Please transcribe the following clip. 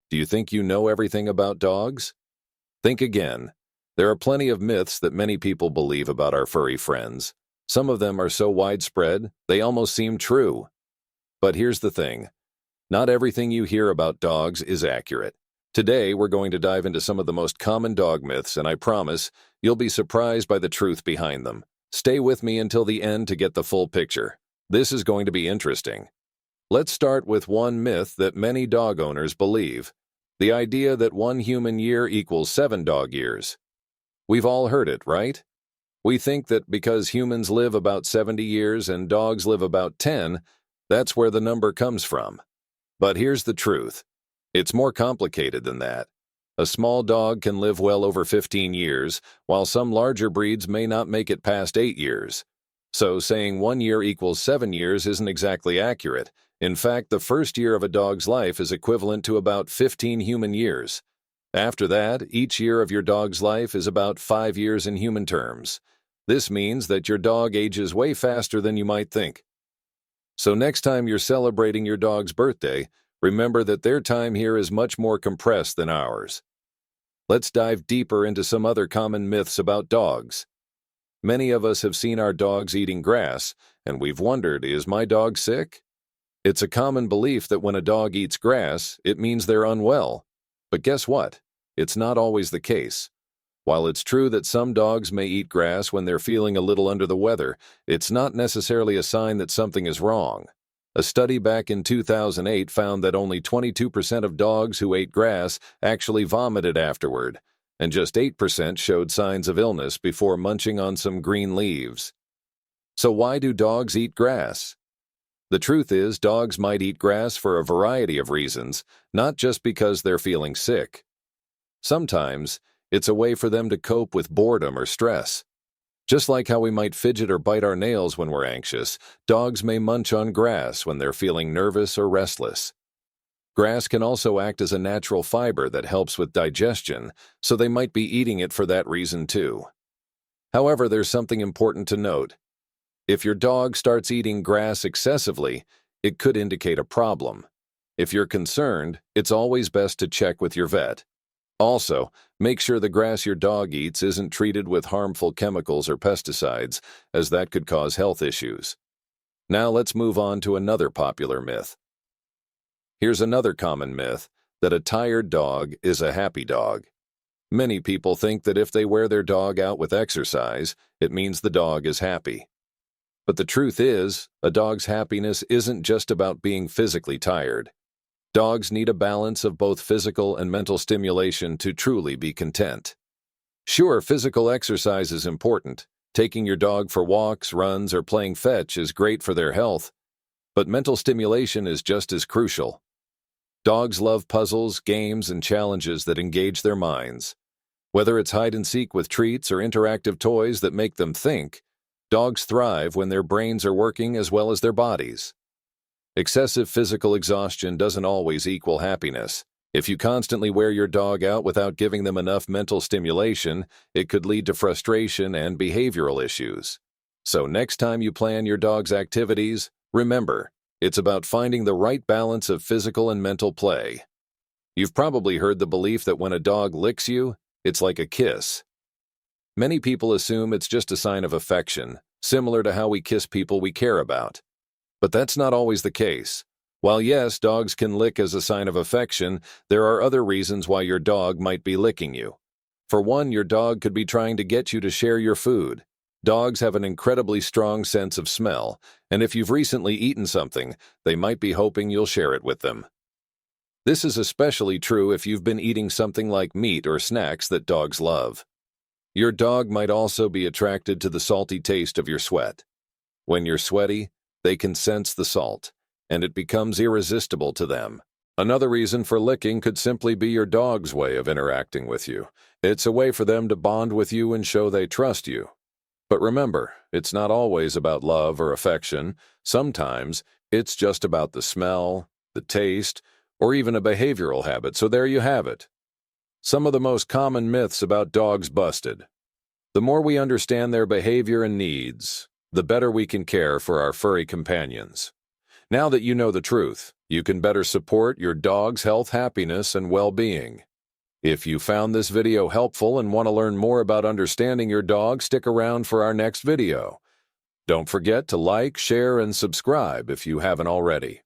Do you think you know everything about dogs? Think again. There are plenty of myths that many people believe about our furry friends. Some of them are so widespread, they almost seem true. But here's the thing. Not everything you hear about dogs is accurate. Today, we're going to dive into some of the most common dog myths, and I promise you'll be surprised by the truth behind them. Stay with me until the end to get the full picture. This is going to be interesting. Let's start with one myth that many dog owners believe. The idea that 1 human year equals 7 dog years. We've all heard it, right? We think that because humans live about 70 years and dogs live about 10, that's where the number comes from. But here's the truth. It's more complicated than that. A small dog can live well over 15 years, while some larger breeds may not make it past 8 years. So saying 1 year equals 7 years isn't exactly accurate. In fact, the first year of a dog's life is equivalent to about 15 human years. After that, each year of your dog's life is about 5 years in human terms. This means that your dog ages way faster than you might think. So next time you're celebrating your dog's birthday, remember that their time here is much more compressed than ours. Let's dive deeper into some other common myths about dogs. Many of us have seen our dogs eating grass, and we've wondered, is my dog sick? It's a common belief that when a dog eats grass, it means they're unwell. But guess what? It's not always the case. While it's true that some dogs may eat grass when they're feeling a little under the weather, it's not necessarily a sign that something is wrong. A study back in 2008 found that only 22% of dogs who ate grass actually vomited afterward, and just 8% showed signs of illness before munching on some green leaves. So why do dogs eat grass? The truth is, dogs might eat grass for a variety of reasons, not just because they're feeling sick. Sometimes, it's a way for them to cope with boredom or stress. Just like how we might fidget or bite our nails when we're anxious, dogs may munch on grass when they're feeling nervous or restless. Grass can also act as a natural fiber that helps with digestion, so they might be eating it for that reason too. However, there's something important to note. If your dog starts eating grass excessively, it could indicate a problem. If you're concerned, it's always best to check with your vet. Also, make sure the grass your dog eats isn't treated with harmful chemicals or pesticides, as that could cause health issues. Now let's move on to another popular myth. Here's another common myth, that a tired dog is a happy dog. Many people think that if they wear their dog out with exercise, it means the dog is happy. But the truth is, a dog's happiness isn't just about being physically tired. Dogs need a balance of both physical and mental stimulation to truly be content. Sure, physical exercise is important. Taking your dog for walks, runs, or playing fetch is great for their health. But mental stimulation is just as crucial. Dogs love puzzles, games, and challenges that engage their minds. Whether it's hide and seek with treats or interactive toys that make them think, dogs thrive when their brains are working as well as their bodies. Excessive physical exhaustion doesn't always equal happiness. If you constantly wear your dog out without giving them enough mental stimulation, it could lead to frustration and behavioral issues. So next time you plan your dog's activities, remember, it's about finding the right balance of physical and mental play. You've probably heard the belief that when a dog licks you, it's like a kiss. Many people assume it's just a sign of affection, similar to how we kiss people we care about. But that's not always the case. While yes, dogs can lick as a sign of affection, there are other reasons why your dog might be licking you. For one, your dog could be trying to get you to share your food. Dogs have an incredibly strong sense of smell, and if you've recently eaten something, they might be hoping you'll share it with them. This is especially true if you've been eating something like meat or snacks that dogs love. Your dog might also be attracted to the salty taste of your sweat. When you're sweaty, they can sense the salt, and it becomes irresistible to them. Another reason for licking could simply be your dog's way of interacting with you. It's a way for them to bond with you and show they trust you. But remember, it's not always about love or affection. Sometimes, it's just about the smell, the taste, or even a behavioral habit, so there you have it. Some of the most common myths about dogs busted. The more we understand their behavior and needs, the better we can care for our furry companions. Now that you know the truth, You can better support your dog's health, happiness, and well-being. If you found this video helpful and want to learn more about understanding your dog, stick around for our next video. Don't forget to like, share, and subscribe if you haven't already.